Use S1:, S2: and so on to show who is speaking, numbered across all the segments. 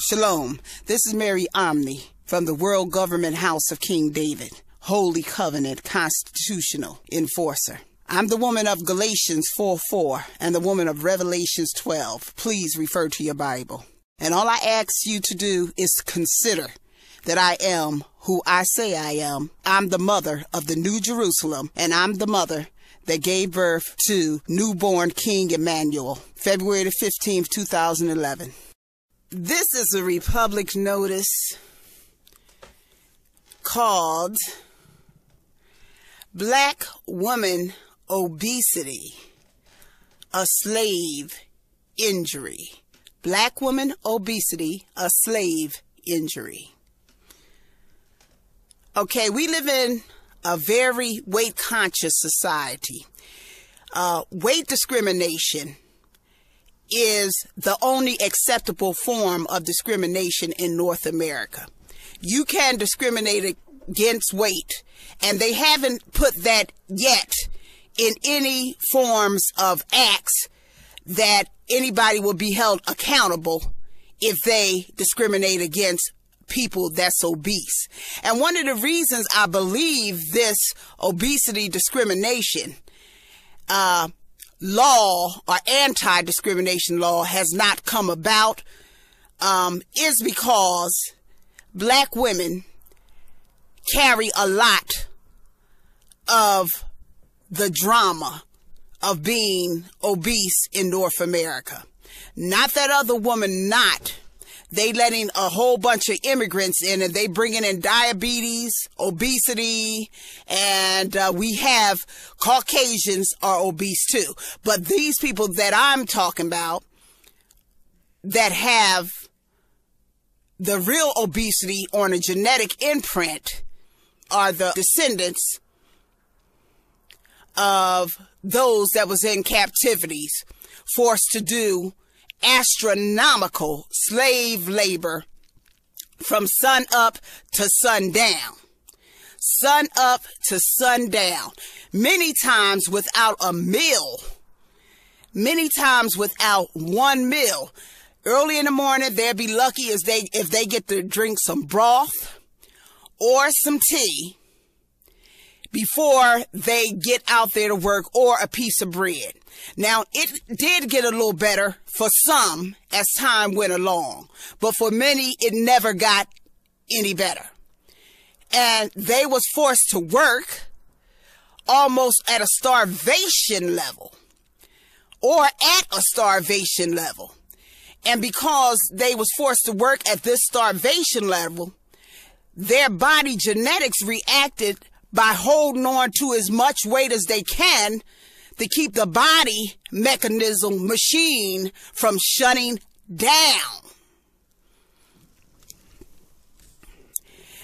S1: Shalom. This is Mary Omni from the World Government House of King David, Holy Covenant Constitutional Enforcer. I'm the woman of Galatians 4:4 and the woman of Revelations 12. Please refer to your Bible. And all I ask you to do is consider that I am who I say I am. I'm the mother of the New Jerusalem, and I'm the mother that gave birth to newborn King Emmanuel, February the 15th, 2011. This is a Republic notice called Black Woman Obesity, a Slave Injury. Black woman obesity, a slave injury. Okay, we live in a very weight-conscious society. Weight discrimination is the only acceptable form of discrimination in North America. You can discriminate against weight, and they haven't put that yet in any forms of acts that anybody will be held accountable if they discriminate against people that's obese. And one of the reasons I believe this obesity discrimination law or anti-discrimination law has not come about is because black women carry a lot of the drama of being obese in North America. Not that other woman not. They letting a whole bunch of immigrants in, and they bringing in diabetes, obesity, and we have Caucasians are obese too. But these people that I'm talking about that have the real obesity on a genetic imprint are the descendants of those that was in captivities, forced to do astronomical slave labor from sun up to sundown. Sun up to sundown. Many times without a meal. Many times without one meal. Early in the morning, they'll be lucky if they get to drink some broth or some tea before they get out there to work, or a piece of bread. Now, it did get a little better for some as time went along, but for many, it never got any better. And they was forced to work almost at a starvation level, or at a starvation level. And because they was forced to work at this starvation level, their body genetics reacted by holding on to as much weight as they can to keep the body mechanism machine from shutting down.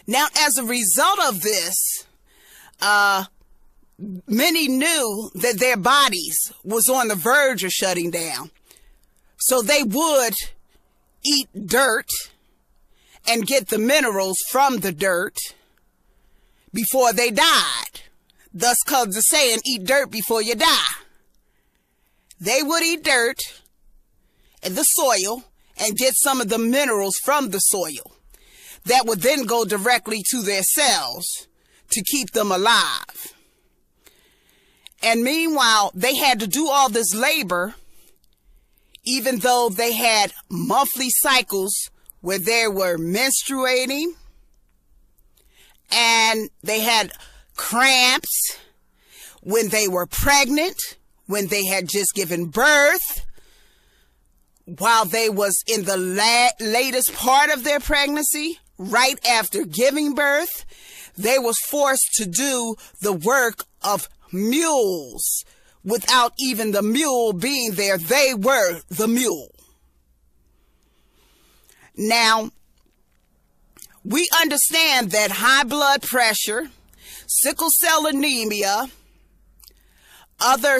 S1: Now, as a result of this, many knew that their bodies was on the verge of shutting down. So they would eat dirt and get the minerals from the dirt before they died. Thus comes the saying, eat dirt before you die. They would eat dirt and the soil and get some of the minerals from the soil that would then go directly to their cells to keep them alive. And meanwhile, they had to do all this labor, even though they had monthly cycles where they were menstruating, and they had cramps when they were pregnant, when they had just given birth, while they was in the latest part of their pregnancy, right after giving birth. They was forced to do the work of mules without even the mule being there. They were the mule. Now, we understand that high blood pressure, sickle cell anemia, other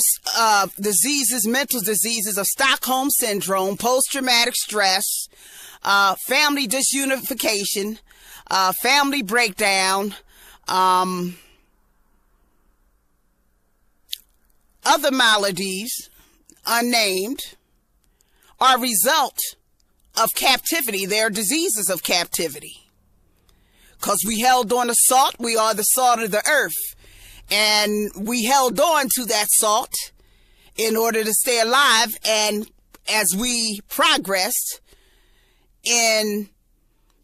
S1: diseases, mental diseases of Stockholm syndrome, post-traumatic stress, family disunification, family breakdown, other maladies, unnamed, are a result of captivity. They are diseases of captivity. Because we held on to salt, we are the salt of the earth. And we held on to that salt in order to stay alive. And as we progressed in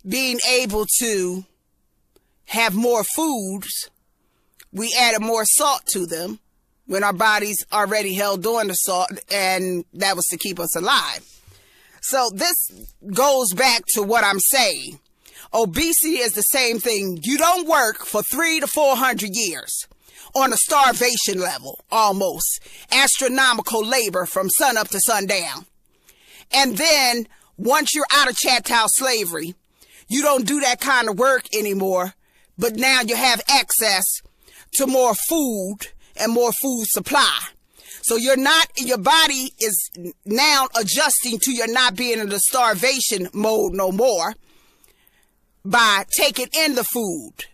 S1: being able to have more foods, we added more salt to them when our bodies already held on to salt, and that was to keep us alive. So this goes back to what I'm saying. Obesity is the same thing. You don't work for 300 to 400 years on a starvation level, almost. Astronomical labor from sun up to sundown. And then once you're out of chattel slavery, you don't do that kind of work anymore, but now you have access to more food and more food supply. So your body is now adjusting to your not being in the starvation mode no more by taking in the food.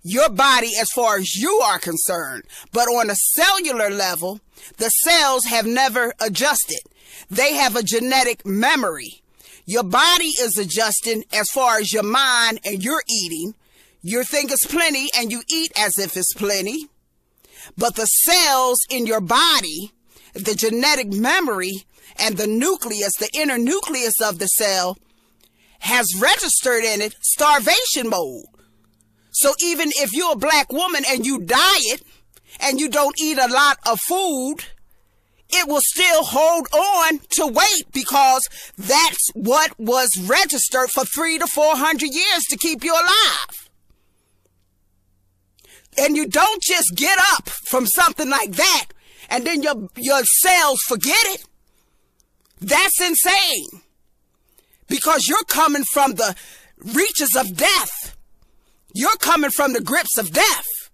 S1: Your body, as far as you are concerned, but on a cellular level, the cells have never adjusted. They have a genetic memory. Your body is adjusting as far as your mind, and you're eating. You think it's plenty and you eat as if it's plenty. But the cells in your body, the genetic memory and the nucleus, the inner nucleus of the cell, has registered in it starvation mode. So even if you're a black woman and you diet and you don't eat a lot of food, it will still hold on to weight because that's what was registered for 300 to 400 years to keep you alive. And you don't just get up from something like that and then your cells forget it. That's insane. Because you're coming from the reaches of death. You're coming from the grips of death.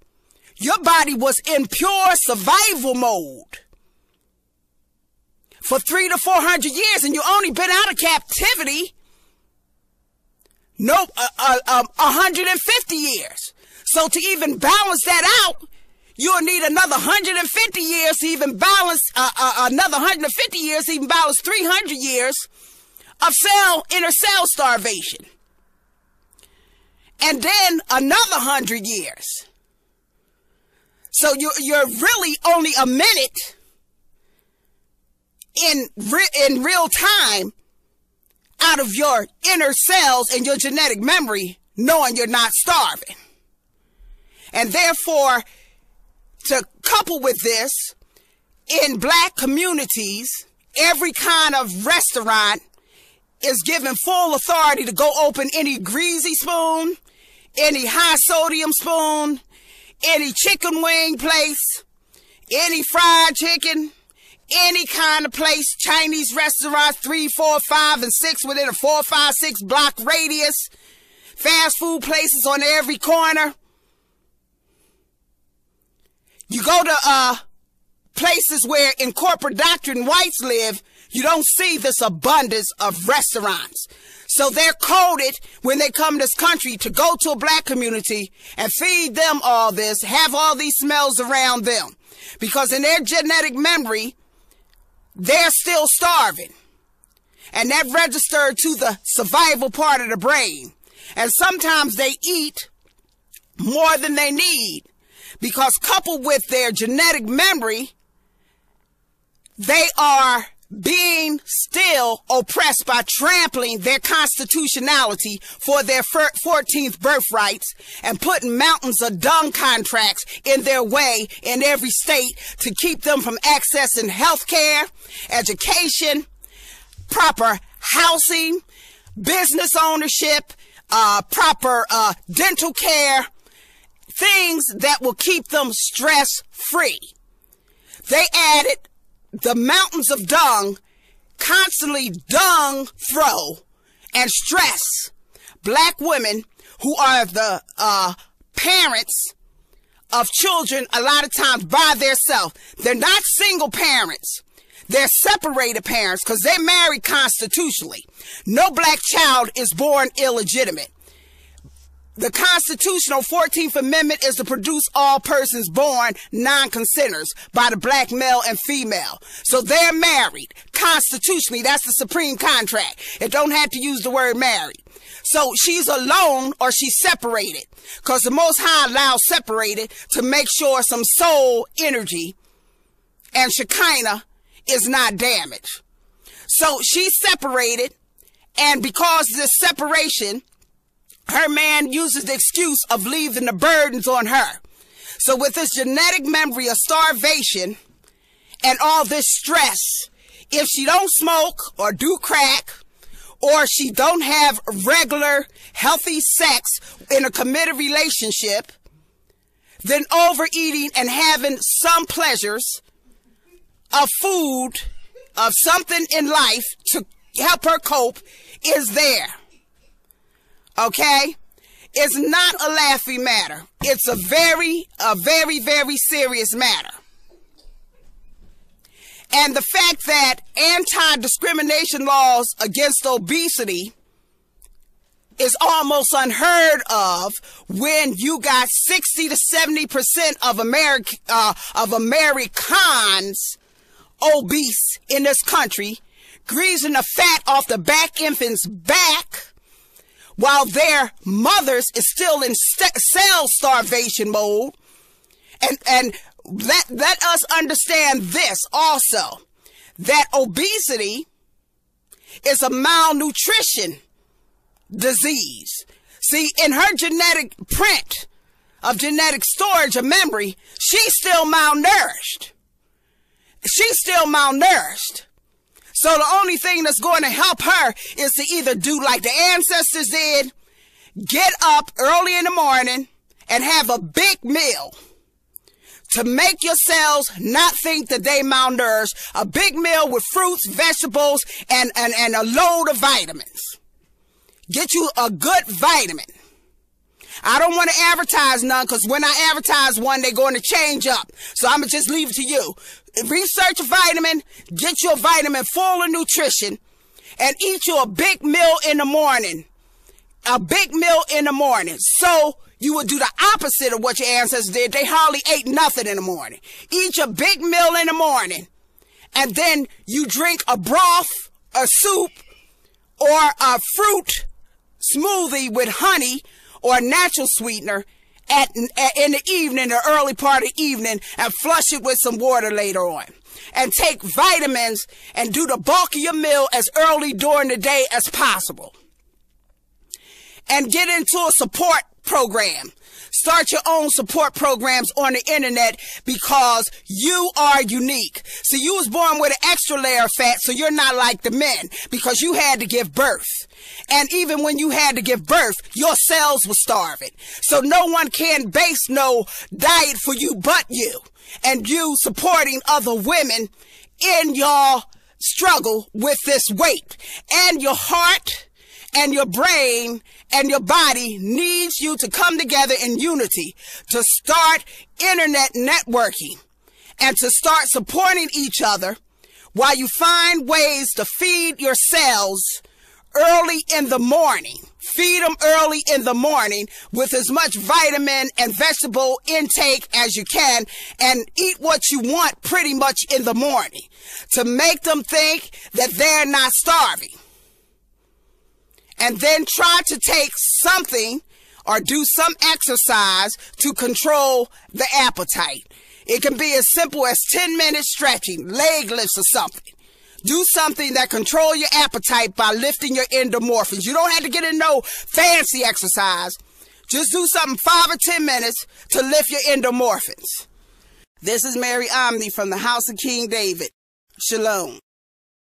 S1: Your body was in pure survival mode for 300 to 400 years, and you only been out of captivity 150 years. So to even balance that out, you'll need another 150 years to even balance, another 150 years to even balance 300 years of inner cell starvation. And then another 100 years. So you're really only a minute in real time out of your inner cells and your genetic memory, knowing you're not starving. And therefore, to couple with this, in black communities, every kind of restaurant is given full authority to go open any greasy spoon, any high sodium spoon, any chicken wing place, any fried chicken, any kind of place, Chinese restaurants, 3, 4, 5, and 6 within a 4, 5, 6 block radius, fast food places on every corner. You go to places where in corporate doctrine whites live, you don't see this abundance of restaurants. So they're coded when they come to this country to go to a black community and feed them all this, have all these smells around them. Because in their genetic memory, they're still starving. And that registered to the survival part of the brain. And sometimes they eat more than they need. Because coupled with their genetic memory, they are being still oppressed by trampling their constitutionality for their 14th birthrights and putting mountains of dung contracts in their way in every state to keep them from accessing health care, education, proper housing, business ownership, proper dental care, things that will keep them stress-free. They added the mountains of dung, constantly dung throw and stress black women who are the parents of children a lot of times by themselves. They're not single parents. They're separated parents because they're married constitutionally. No black child is born illegitimate. The constitutional 14th Amendment is to produce all persons born non-consenters by the black male and female. So they're married. Constitutionally, that's the supreme contract. It don't have to use the word married. So she's alone or she's separated, because the Most High allows separated to make sure some soul energy and Shekinah is not damaged. So she's separated, and because of this separation, her man uses the excuse of leaving the burdens on her. So with this genetic memory of starvation and all this stress, if she don't smoke or do crack, or she don't have regular healthy sex in a committed relationship, then overeating and having some pleasures of food, of something in life to help her cope is there. Okay? It's not a laughing matter. It's a very, very serious matter. And the fact that anti-discrimination laws against obesity is almost unheard of when you got 60 to 70% of Americans obese in this country, greasing the fat off the back infants' back, while their mothers is still in cell starvation mode. And let us understand this also, that obesity is a malnutrition disease. See, in her genetic print of genetic storage of memory, she's still malnourished. She's still malnourished. So the only thing that's going to help her is to either do like the ancestors did, get up early in the morning and have a big meal to make your cells not think that they malnourished, a big meal with fruits, vegetables, and a load of vitamins. Get you a good vitamin. I don't want to advertise none, because when I advertise one, they're going to change up. So I'm going to just leave it to you. Research a vitamin, get you a vitamin full of nutrition, and eat you a big meal in the morning. A big meal in the morning. So you would do the opposite of what your ancestors did. They hardly ate nothing in the morning. Eat your big meal in the morning, and then you drink a broth, a soup, or a fruit smoothie with honey or a natural sweetener in the evening, the early part of the evening, and flush it with some water later on. And take vitamins and do the bulk of your meal as early during the day as possible. And get into a support program. Start your own support programs on the internet, because you are unique. So you was born with an extra layer of fat, so you're not like the men, because you had to give birth. And even when you had to give birth, your cells were starving. So no one can base no diet for you but you. And you supporting other women in your struggle with this weight. And your heart and your brain and your body needs you to come together in unity to start internet networking and to start supporting each other while you find ways to feed your cells early in the morning. Feed them early in the morning with as much vitamin and vegetable intake as you can, and eat what you want pretty much in the morning to make them think that they're not starving. And then try to take something or do some exercise to control the appetite. It can be as simple as 10 minutes stretching, leg lifts or something. Do something that control your appetite by lifting your endomorphins. You don't have to get in no fancy exercise. Just do something 5 or 10 minutes to lift your endomorphins. This is Mary Omni from the House of King David. Shalom.